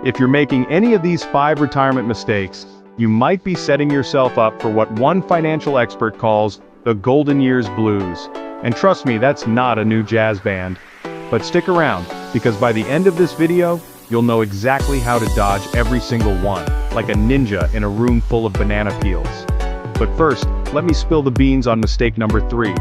If you're making any of these 5 retirement mistakes, you might be setting yourself up for what one financial expert calls the golden years blues. And trust me, that's not a new jazz band. But stick around, because by the end of this video, you'll know exactly how to dodge every single one, like a ninja in a room full of banana peels. But first, let me spill the beans on mistake number 3.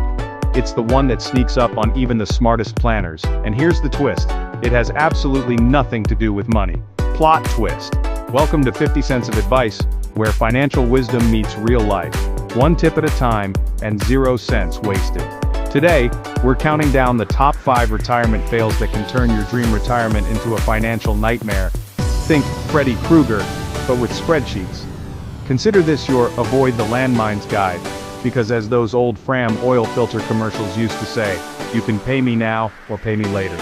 It's the one that sneaks up on even the smartest planners, and here's the twist. It has absolutely nothing to do with money. Plot twist. Welcome to 50 Cents of Advice, where financial wisdom meets real life. 1 tip at a time, and 0 cents wasted. Today, we're counting down the top 5 retirement fails that can turn your dream retirement into a financial nightmare. Think Freddy Krueger, but with spreadsheets. Consider this your avoid the landmines guide, because as those old Fram oil filter commercials used to say, you can pay me now or pay me later.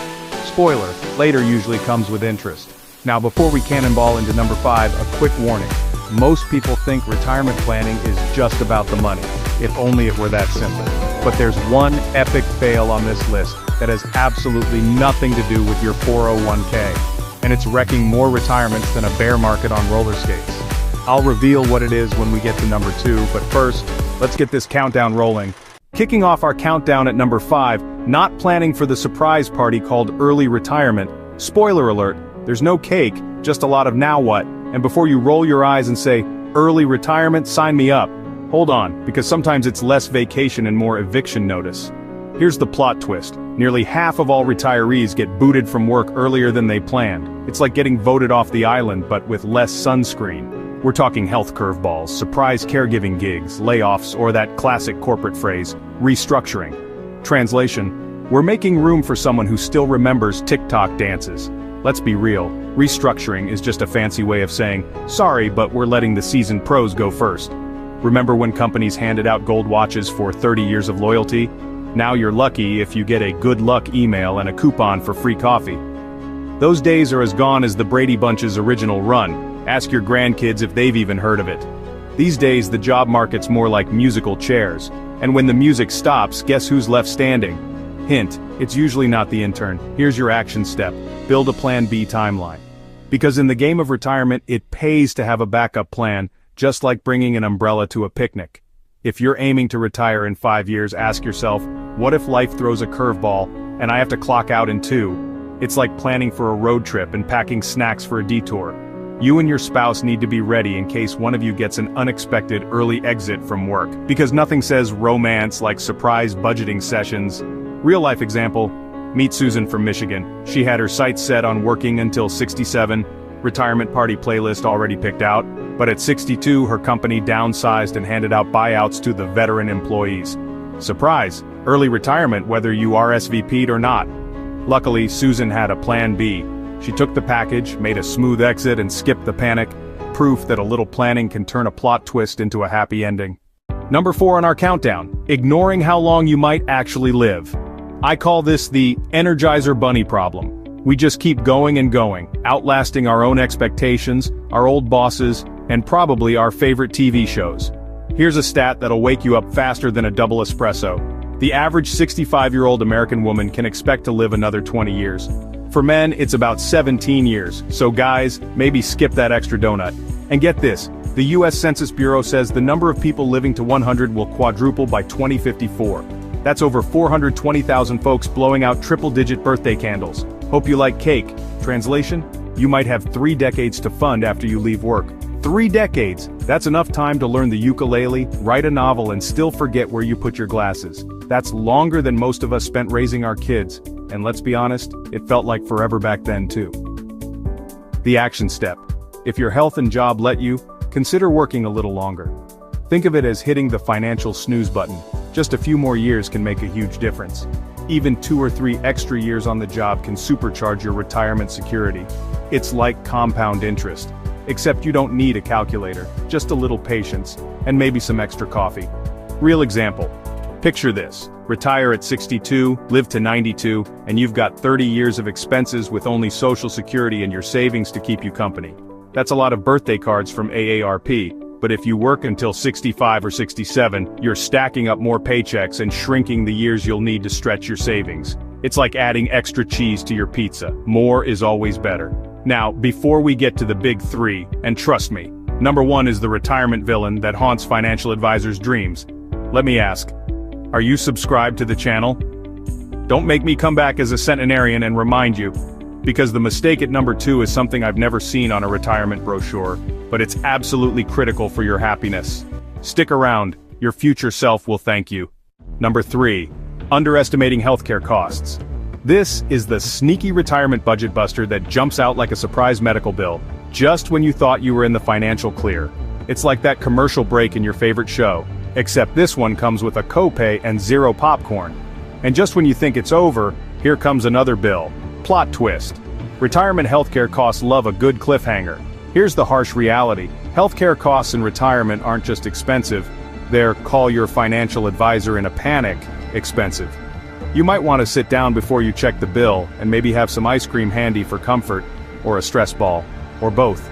Spoiler, later usually comes with interest. Now before we cannonball into number 5, a quick warning. Most people think retirement planning is just about the money, if only it were that simple. But there's one epic fail on this list that has absolutely nothing to do with your 401k. And it's wrecking more retirements than a bear market on roller skates. I'll reveal what it is when we get to number 2, but first, let's get this countdown rolling. Kicking off our countdown at number 5, not planning for the surprise party called early retirement. Spoiler alert, there's no cake, just a lot of now what, and before you roll your eyes and say, early retirement, sign me up. Hold on, because sometimes it's less vacation and more eviction notice. Here's the plot twist. Nearly half of all retirees get booted from work earlier than they planned. It's like getting voted off the island but with less sunscreen. We're talking health curveballs, surprise caregiving gigs, layoffs, or that classic corporate phrase, restructuring. Translation, we're making room for someone who still remembers TikTok dances. Let's be real, restructuring is just a fancy way of saying, sorry, but we're letting the seasoned pros go first. Remember when companies handed out gold watches for 30 years of loyalty? Now you're lucky if you get a good luck email and a coupon for free coffee. Those days are as gone as the Brady Bunch's original run. Ask your grandkids if they've even heard of it. These days the job market's more like musical chairs, and when the music stops, guess who's left standing? Hint, it's usually not the intern. Here's your action step. Build a Plan B timeline. Because in the game of retirement, it pays to have a backup plan, just like bringing an umbrella to a picnic. If you're aiming to retire in 5 years, ask yourself, what if life throws a curveball, and I have to clock out in 2? It's like planning for a road trip and packing snacks for a detour. You and your spouse need to be ready in case one of you gets an unexpected early exit from work, because nothing says romance like surprise budgeting sessions. Real life example, meet Susan from Michigan. She had her sights set on working until 67, retirement party playlist already picked out, but at 62 her company downsized and handed out buyouts to the veteran employees. Surprise, early retirement whether you RSVP'd or not. Luckily, Susan had a plan B. She took the package, made a smooth exit and skipped the panic, proof that a little planning can turn a plot twist into a happy ending. Number 4 on our countdown, ignoring how long you might actually live. I call this the Energizer Bunny problem. We just keep going and going, outlasting our own expectations, our old bosses, and probably our favorite TV shows. Here's a stat that'll wake you up faster than a double espresso. The average 65-year-old American woman can expect to live another 20 years. For men, it's about 17 years, so guys, maybe skip that extra donut. And get this, the US Census Bureau says the number of people living to 100 will quadruple by 2054. That's over 420,000 folks blowing out triple-digit birthday candles. Hope you like cake. Translation, you might have 3 decades to fund after you leave work. 3 decades! That's enough time to learn the ukulele, write a novel and still forget where you put your glasses. That's longer than most of us spent raising our kids. And let's be honest, it felt like forever back then too. The action step. If your health and job let you, consider working a little longer. Think of it as hitting the financial snooze button. Just a few more years can make a huge difference. Even 2 or 3 extra years on the job can supercharge your retirement security. It's like compound interest. Except you don't need a calculator, just a little patience, and maybe some extra coffee. Real example. Picture this. Retire at 62, live to 92, and you've got 30 years of expenses with only Social Security and your savings to keep you company. That's a lot of birthday cards from AARP, but if you work until 65 or 67, you're stacking up more paychecks and shrinking the years you'll need to stretch your savings. It's like adding extra cheese to your pizza. More is always better. Now, before we get to the big three, and trust me, number one is the retirement villain that haunts financial advisors' dreams. Let me ask, are you subscribed to the channel? Don't make me come back as a centenarian and remind you, because the mistake at number two is something I've never seen on a retirement brochure, but it's absolutely critical for your happiness. Stick around, your future self will thank you. Number three, underestimating healthcare costs. This is the sneaky retirement budget buster that jumps out like a surprise medical bill, just when you thought you were in the financial clear. It's like that commercial break in your favorite show, except this one comes with a copay and zero popcorn. And just when you think it's over, here comes another bill. Plot twist. Retirement healthcare costs love a good cliffhanger. Here's the harsh reality. Healthcare costs in retirement aren't just expensive, they're call your financial advisor in a panic expensive. You might want to sit down before you check the bill and maybe have some ice cream handy for comfort, or a stress ball, or both.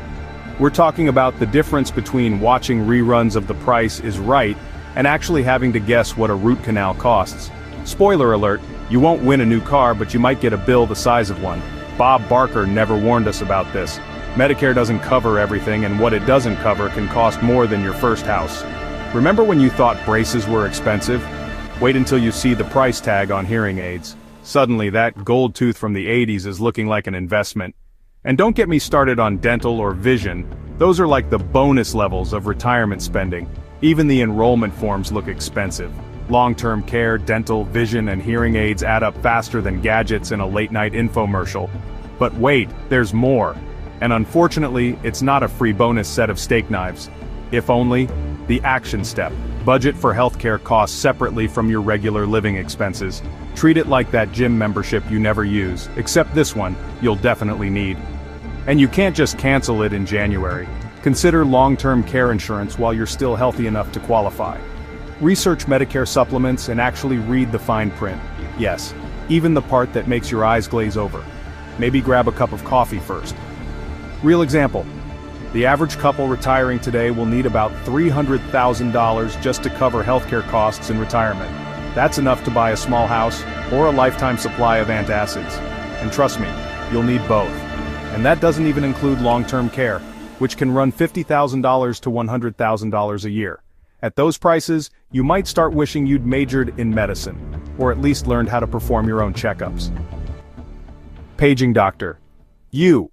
We're talking about the difference between watching reruns of The Price is Right and actually having to guess what a root canal costs. Spoiler alert, you won't win a new car, but you might get a bill the size of one. Bob Barker never warned us about this. Medicare doesn't cover everything, and what it doesn't cover can cost more than your first house. Remember when you thought braces were expensive? Wait until you see the price tag on hearing aids. Suddenly that gold tooth from the 80s is looking like an investment. And don't get me started on dental or vision. Those are like the bonus levels of retirement spending. Even the enrollment forms look expensive. Long-term care, dental, vision, and hearing aids add up faster than gadgets in a late-night infomercial. But wait, there's more. And unfortunately, it's not a free bonus set of steak knives. If only, the action step. Budget for healthcare costs separately from your regular living expenses. Treat it like that gym membership you never use, except this one, you'll definitely need. And you can't just cancel it in January. Consider long-term care insurance while you're still healthy enough to qualify. Research Medicare supplements and actually read the fine print. Yes, even the part that makes your eyes glaze over. Maybe grab a cup of coffee first. Real example. The average couple retiring today will need about $300,000 just to cover healthcare costs in retirement. That's enough to buy a small house or a lifetime supply of antacids. And trust me, you'll need both. And that doesn't even include long-term care, which can run $50,000 to $100,000 a year. At those prices, you might start wishing you'd majored in medicine, or at least learned how to perform your own checkups. Paging doctor. You.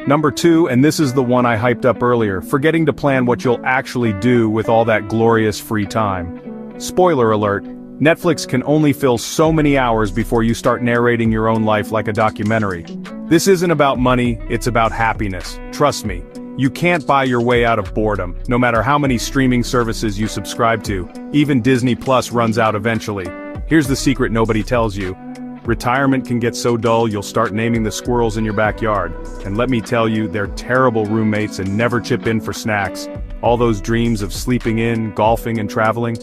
Number two, and this is the one I hyped up earlier, forgetting to plan what you'll actually do with all that glorious free time. Spoiler alert, Netflix can only fill so many hours before you start narrating your own life like a documentary. This isn't about money, it's about happiness. Trust me, you can't buy your way out of boredom, no matter how many streaming services you subscribe to. Even Disney Plus runs out eventually. Here's the secret nobody tells you. Retirement can get so dull you'll start naming the squirrels in your backyard. And let me tell you, they're terrible roommates and never chip in for snacks. All those dreams of sleeping in, golfing, and traveling,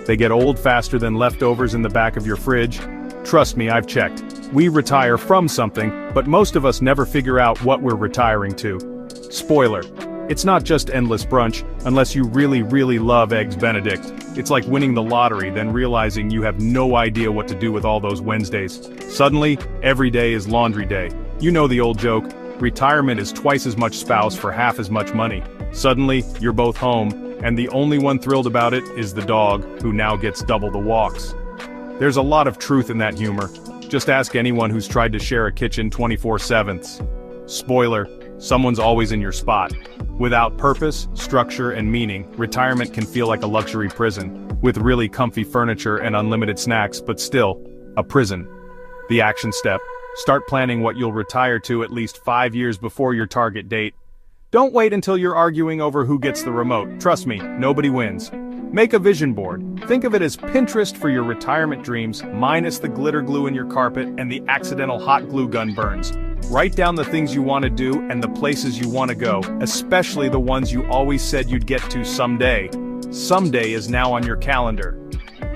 they get old faster than leftovers in the back of your fridge. Trust me, I've checked. We retire from something, but most of us never figure out what we're retiring to. Spoiler. It's not just endless brunch, unless you really love Eggs Benedict. It's like winning the lottery, then realizing you have no idea what to do with all those Wednesdays. Suddenly, every day is laundry day. You know the old joke, retirement is twice as much spouse for half as much money. Suddenly, you're both home, and the only one thrilled about it is the dog, who now gets double the walks. There's a lot of truth in that humor. Just ask anyone who's tried to share a kitchen 24/7. Spoiler. Someone's always in your spot. Without purpose, structure, and meaning, retirement can feel like a luxury prison, with really comfy furniture and unlimited snacks, but still, a prison. The action step. Start planning what you'll retire to at least 5 years before your target date. Don't wait until you're arguing over who gets the remote. Trust me, nobody wins. Make a vision board. Think of it as Pinterest for your retirement dreams, minus the glitter glue in your carpet and the accidental hot glue gun burns. Write down the things you want to do and the places you want to go, especially the ones you always said you'd get to someday. Someday is now on your calendar.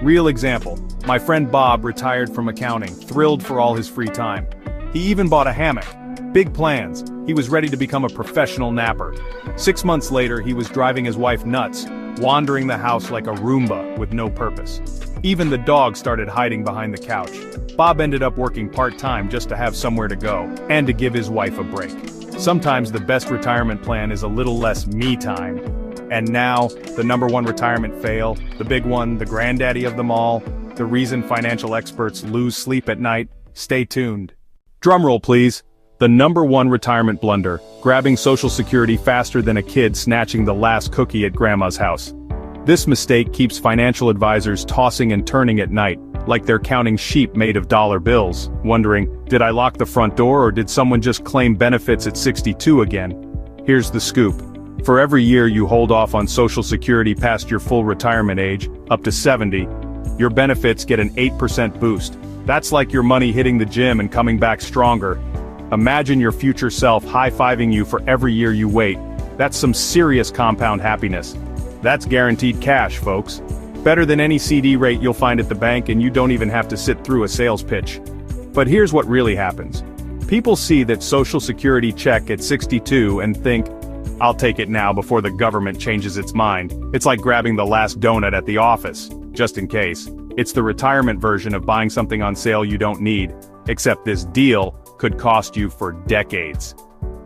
Real example, my friend Bob retired from accounting, thrilled for all his free time. He even bought a hammock. Big plans. He was ready to become a professional napper. 6 months later, he was driving his wife nuts, wandering the house like a Roomba with no purpose. Even the dog started hiding behind the couch. Bob ended up working part-time just to have somewhere to go, and to give his wife a break. Sometimes the best retirement plan is a little less me time. And now, the #1 retirement fail, the big one, the granddaddy of them all, the reason financial experts lose sleep at night. Stay tuned. Drumroll please. The #1 retirement blunder, grabbing Social Security faster than a kid snatching the last cookie at grandma's house. This mistake keeps financial advisors tossing and turning at night, like they're counting sheep made of dollar bills, wondering, did I lock the front door or did someone just claim benefits at 62 again? Here's the scoop. For every year you hold off on Social Security past your full retirement age, up to 70, your benefits get an 8% boost. That's like your money hitting the gym and coming back stronger. Imagine your future self high-fiving you for every year you wait. That's some serious compound happiness. That's guaranteed cash, folks. Better than any CD rate you'll find at the bank, and you don't even have to sit through a sales pitch. But here's what really happens. People see that Social Security check at 62 and think, I'll take it now before the government changes its mind. It's like grabbing the last donut at the office, just in case. It's the retirement version of buying something on sale you don't need, except this deal could cost you for decades.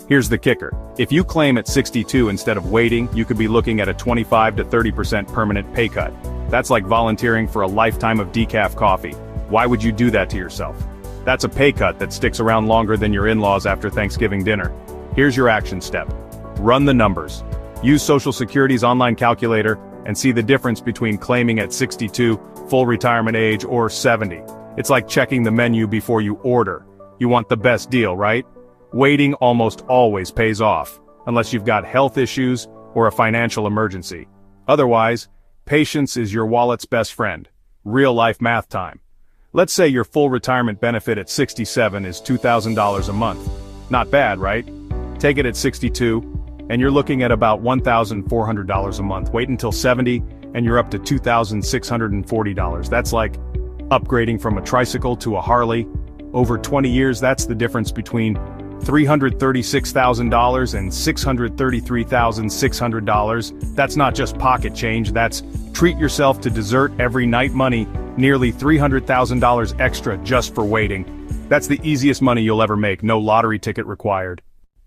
Here's the kicker. If you claim at 62 instead of waiting, you could be looking at a 25 to 30% permanent pay cut. That's like volunteering for a lifetime of decaf coffee. Why would you do that to yourself? That's a pay cut that sticks around longer than your in-laws after Thanksgiving dinner. Here's your action step. Run the numbers. Use Social Security's online calculator and see the difference between claiming at 62, full retirement age, or 70. It's like checking the menu before you order. You want the best deal, right? Waiting almost always pays off, unless you've got health issues or a financial emergency. Otherwise, patience is your wallet's best friend. Real-life math time. Let's say your full retirement benefit at 67 is $2,000 a month. Not bad, right? Take it at 62, and you're looking at about $1,400 a month. Wait until 70, and you're up to $2,640. That's like upgrading from a tricycle to a Harley. Over 20 years, that's the difference between $336,000 and $633,600. That's not just pocket change, that's treat yourself to dessert every night money, nearly $300,000 extra just for waiting. That's the easiest money you'll ever make, no lottery ticket required.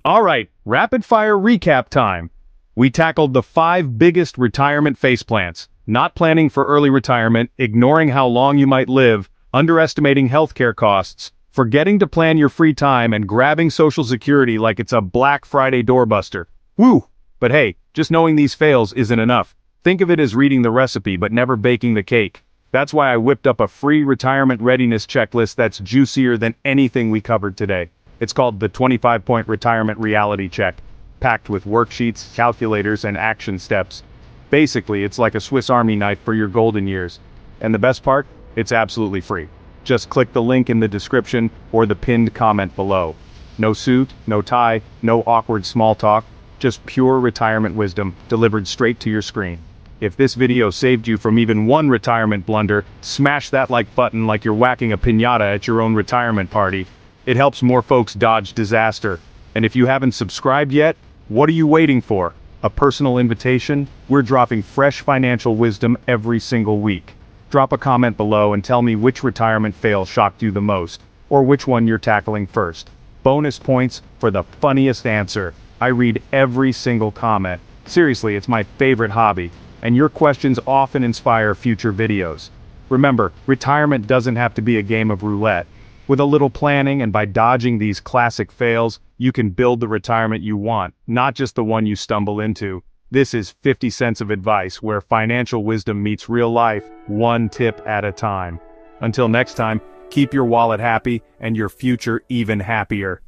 Alright, rapid fire recap time. We tackled the 5 biggest retirement faceplants: not planning for early retirement, ignoring how long you might live, underestimating healthcare costs, forgetting to plan your free time, and grabbing Social Security like it's a Black Friday doorbuster. Woo! But hey, just knowing these fails isn't enough. Think of it as reading the recipe but never baking the cake. That's why I whipped up a free retirement readiness checklist that's juicier than anything we covered today. It's called the 25-Point Retirement Reality Check, packed with worksheets, calculators, and action steps. Basically, it's like a Swiss Army knife for your golden years. And the best part? It's absolutely free. Just click the link in the description or the pinned comment below. No suit, no tie, no awkward small talk, just pure retirement wisdom delivered straight to your screen. If this video saved you from even one retirement blunder, smash that like button like you're whacking a piñata at your own retirement party. It helps more folks dodge disaster. And if you haven't subscribed yet, what are you waiting for? A personal invitation? We're dropping fresh financial wisdom every single week. Drop a comment below and tell me which retirement fail shocked you the most, or which one you're tackling first. Bonus points for the funniest answer. I read every single comment. Seriously, it's my favorite hobby, and your questions often inspire future videos. Remember, retirement doesn't have to be a game of roulette. With a little planning and by dodging these classic fails, you can build the retirement you want, not just the one you stumble into. This is 50 cents of advice where financial wisdom meets real life, one tip at a time. Until next time, keep your wallet happy and your future even happier.